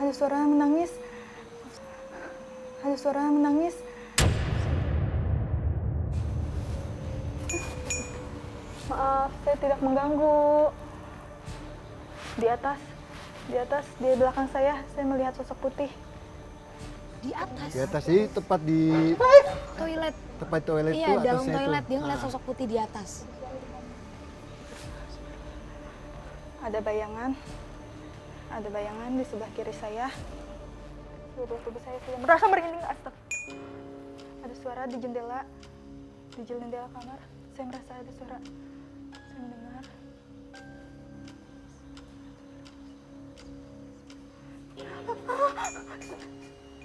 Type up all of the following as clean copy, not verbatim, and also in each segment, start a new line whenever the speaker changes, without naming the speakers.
Ada suara menangis. Ada suara menangis. Maaf, saya tidak mengganggu. Di atas, di belakang saya melihat sosok putih.
Di atas?
Di atas ini tepat di
Toilet.
tepat toilet
Iya,
itu
dalam
atasnya
toilet
itu.
dia ngeliat sosok putih di atas.
Ada bayangan di sebelah kiri saya. Seluruh tubuh saya sudah merasa merinding. Astagfirullah. Ada suara di jendela kamar. Saya merasa ada suara. Saya mendengar.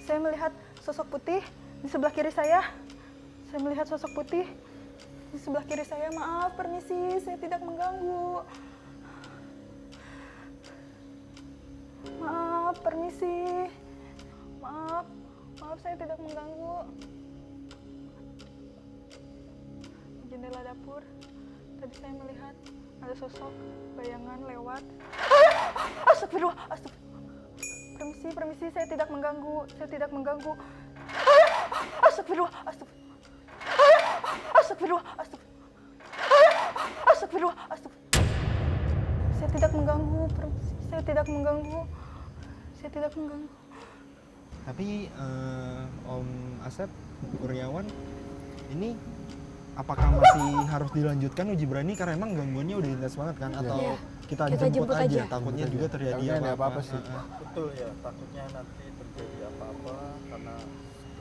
Saya melihat sosok putih di sebelah kiri saya. Saya melihat sosok putih di sebelah kiri saya. Maaf, permisi, saya tidak mengganggu. Maaf, permisi. Maaf, saya tidak mengganggu. Di jendela dapur, tadi saya melihat ada sosok bayangan lewat. Astagfirullah, astagfirullah. Permisi, saya tidak mengganggu. Astagfirullah, astagfirullah. Astagfirullah, astagfirullah. Saya tidak mengganggu, permisi. Saya tidak mengganggu.
Tapi Om Asep Kurniawan, ini apakah masih harus dilanjutkan uji berani karena emang gangguannya udah intens banget kan? Atau
Iya.
kita
Kita
jemput
jemput
aja?
aja.
Takutnya juga terjadi
Takutnya ada
apa-apa.
apa-apa sih.
Betul ya, takutnya nanti terjadi apa-apa karena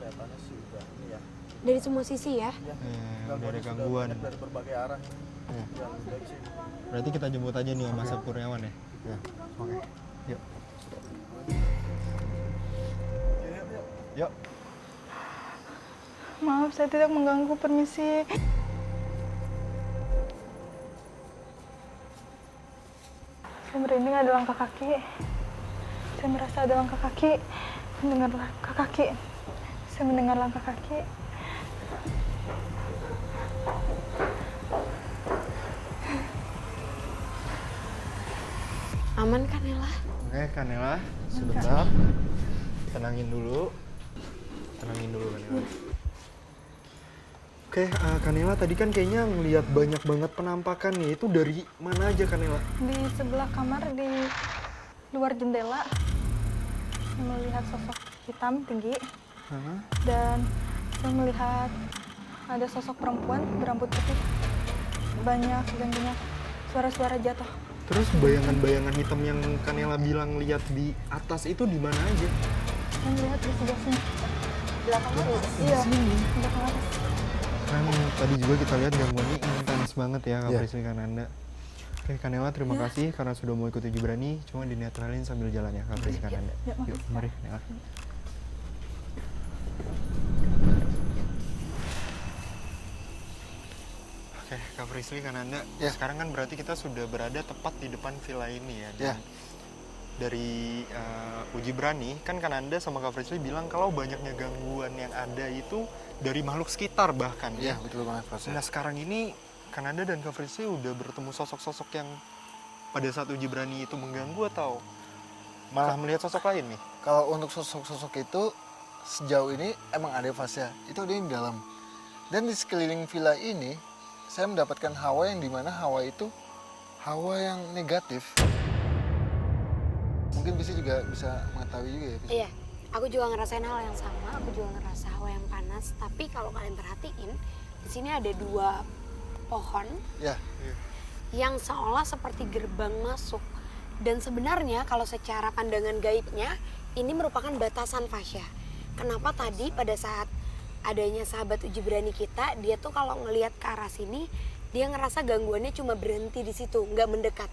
kelihatannya sih udah ini ya.
Dari semua sisi ya.
Ya,
udah ada
sudah
gangguan.
banyak dari berbagai arah ini.
Iya.
Ya, udah sih.
Berarti kita jemput aja nih Om Asep Kurniawan ya?
Ya, oke.
Yuk. Yuk.
Maaf, saya tidak mengganggu, permisi. Saya merinding, ada langkah kaki. Saya merasa ada langkah kaki. Mendengar langkah kaki. Saya mendengar langkah kaki.
Aman kan Ella?
Oke, Kanela, sebentar. Tenangin dulu. Kanela. Oke, Kanela tadi kan kayaknya ngelihat banyak banget penampakan nih. Itu dari mana aja Kanela?
Di sebelah kamar, di luar jendela, saya melihat sosok hitam tinggi.
Hah?
Dan saya melihat ada sosok perempuan berambut putih. Banyak suara-suara jatuh.
Terus bayangan-bayangan hitam yang Kanela bilang lihat di atas itu di mana aja?
Saya melihat di sebelah sini.
Belakang lu?
Iya,
Sini.
di belakang atas.
Kan tadi juga kita lihat gangguannya intens banget ya Kak
Iya.
Priscil Kananda. Oke, Kanela terima kasih karena sudah mau ikut uji berani. Cuma dinetralin sambil jalan ya Kak Priscil Kananda.
Ya,
Yuk, mari Kanela. Oke, Kak Priscil Kananda.
Ya.
Sekarang kan berarti kita sudah berada tepat di depan villa ini ya. Dan
Ya.
dari uji berani, kan Kananda sama Kak Priscil bilang kalau banyaknya gangguan yang ada itu dari makhluk sekitar bahkan
Iya,
ya.
betul banget Pak.
Nah sekarang ini Kananda dan Kak Fritzi udah bertemu sosok-sosok yang pada saat uji berani itu mengganggu atau malah melihat sosok lain nih?
Kalau untuk sosok-sosok itu sejauh ini emang ada Fasya. Itu ada di dalam. Dan di sekeliling villa ini saya mendapatkan hawa yang dimana hawa itu hawa yang negatif. Mungkin bisa juga bisa mengetahui juga ya. Bisa.
Iya, aku juga ngerasain hal yang sama. Aku juga ngerasa hawa yang panas. Tapi kalau kalian perhatiin, di sini ada 2 pohon
Ya,
yang seolah seperti gerbang masuk. Dan sebenarnya kalau secara pandangan gaibnya, ini merupakan batasan Fasya. Kenapa tadi pada saat adanya sahabat uji berani kita, dia tuh kalau ngelihat ke arah sini, dia ngerasa gangguannya cuma berhenti di situ, nggak mendekat.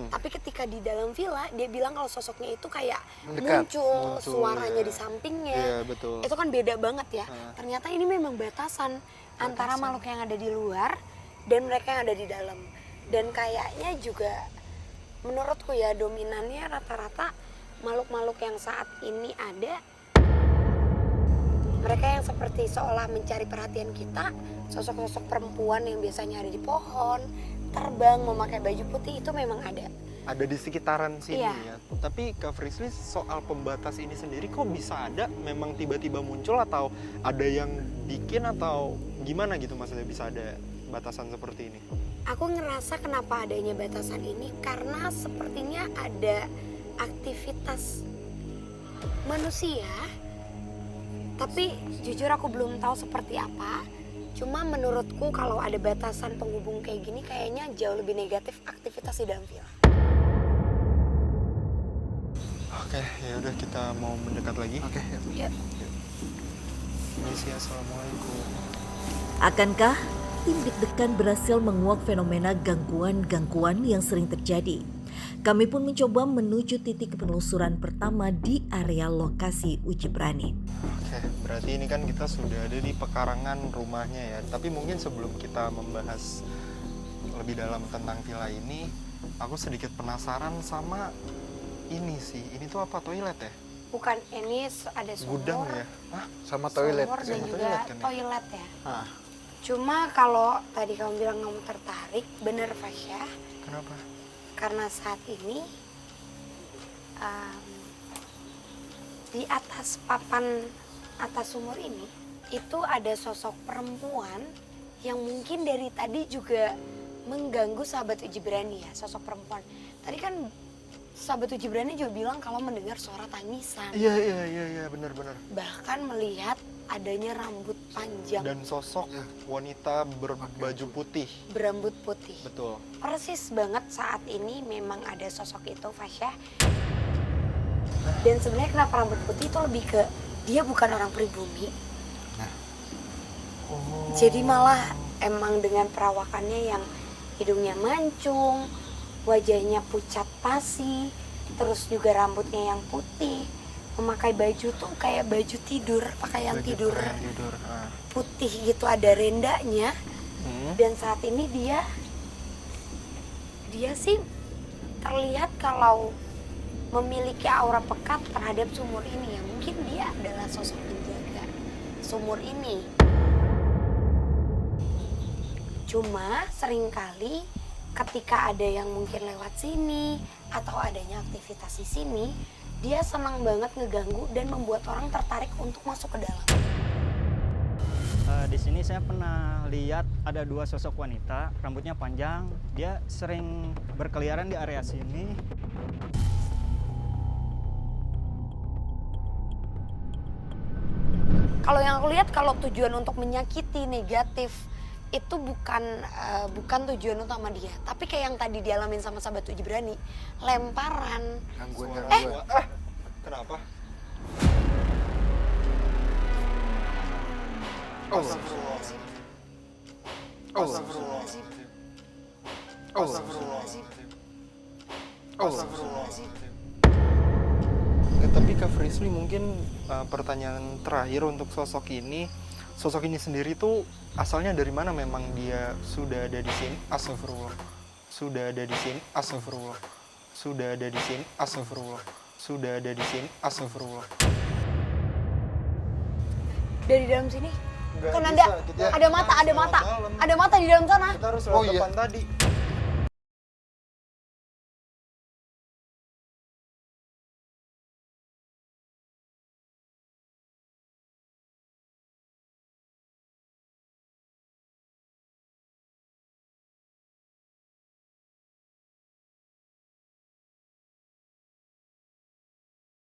Tapi ketika di dalam villa, dia bilang kalau sosoknya itu kayak
Mendekat.
muncul,
Muncul,
suaranya
ya.
di sampingnya.
Iya betul.
Itu kan beda banget ya. Ternyata ini memang batasan antara makhluk yang ada di luar dan mereka yang ada di dalam. Dan kayaknya juga menurutku ya dominannya rata-rata makhluk-makhluk yang saat ini ada, mereka yang seperti seolah mencari perhatian kita, sosok-sosok perempuan yang biasanya ada di pohon, terbang, memakai baju putih itu memang ada.
ada di sekitaran sini
Iya.
ya. Tapi Kak Frisly soal pembatas ini sendiri kok bisa ada? Memang tiba-tiba muncul atau ada yang bikin atau gimana gitu maksudnya bisa ada batasan seperti ini?
Aku ngerasa kenapa adanya batasan ini karena sepertinya ada aktivitas manusia. Tapi jujur aku belum tahu seperti apa. Cuma menurutku kalau ada batasan penghubung kayak gini kayaknya jauh lebih negatif aktivitas di dalam villa.
Oke, ya udah kita mau mendekat lagi.
Oke, ya.
Ya.
Misi, assalamualaikum.
Akankah tim deg-degan berhasil menguak fenomena gangguan-gangguan yang sering terjadi? Kami pun mencoba menuju titik penelusuran pertama di area lokasi uji berani.
Oke, berarti ini kan kita sudah ada di pekarangan rumahnya ya. Tapi mungkin sebelum kita membahas lebih dalam tentang villa ini, aku sedikit penasaran sama ini sih. Ini tuh apa, toilet ya?
Bukan, ini ada sumur.
Gudang ya? Hah?
Sama toilet.
Sumur dan
Sama
juga
toilet kan ya?
toilet ya.
Ah,
Cuma kalau tadi kamu bilang kamu tertarik, bener Fasya.
Kenapa?
Karena saat ini di atas papan atas sumur ini itu ada sosok perempuan yang mungkin dari tadi juga mengganggu sahabat uji berani ya, sosok perempuan. Tadi kan sahabat uji berani juga bilang kalau mendengar suara tangisan,
Iya, benar-benar.
bahkan melihat adanya rambut panjang
Dan sosok wanita berbaju putih.
berambut putih.
Betul.
Persis banget saat ini memang ada sosok itu, Fasya. Dan sebenarnya kenapa rambut putih itu lebih ke dia bukan orang pribumi.
Oh.
Jadi malah emang dengan perawakannya yang hidungnya mancung, wajahnya pucat pasi, terus juga rambutnya yang putih. Memakai baju tuh kayak baju tidur, pakaian
Baju
tidur
pakaian tidur. Ah.
putih gitu, ada rendanya. Dan saat ini dia sih terlihat kalau memiliki aura pekat terhadap sumur ini ya. Mungkin dia adalah sosok penjaga sumur ini. Cuma seringkali ketika ada yang mungkin lewat sini atau adanya aktivitas di sini, dia senang banget ngeganggu dan membuat orang tertarik untuk masuk ke dalam.
Di sini saya pernah lihat ada 2 sosok wanita, rambutnya panjang. Dia sering berkeliaran di area sini.
Kalau yang aku lihat, kalau tujuan untuk menyakiti negatif itu bukan tujuan utama dia, tapi kayak yang tadi dialamin sama sahabat uji berani, lemparan.
gangguan-gangguan.
Kenapa?
Allah. Allah. Allah. Allah.
Tapi Kak Frisly mungkin pertanyaan terakhir untuk sosok ini sendiri tuh asalnya dari mana? Memang dia sudah ada di sini, astagfirullah. Sudah ada di sini, astagfirullah. Sudah ada di sini, astagfirullah. Sudah ada di sini, astagfirullah.
Dari dalam sini
Nggak
kan
bisa,
ada mata di dalam sana.
Kita harus
Oh,
lewat
iya.
depan tadi.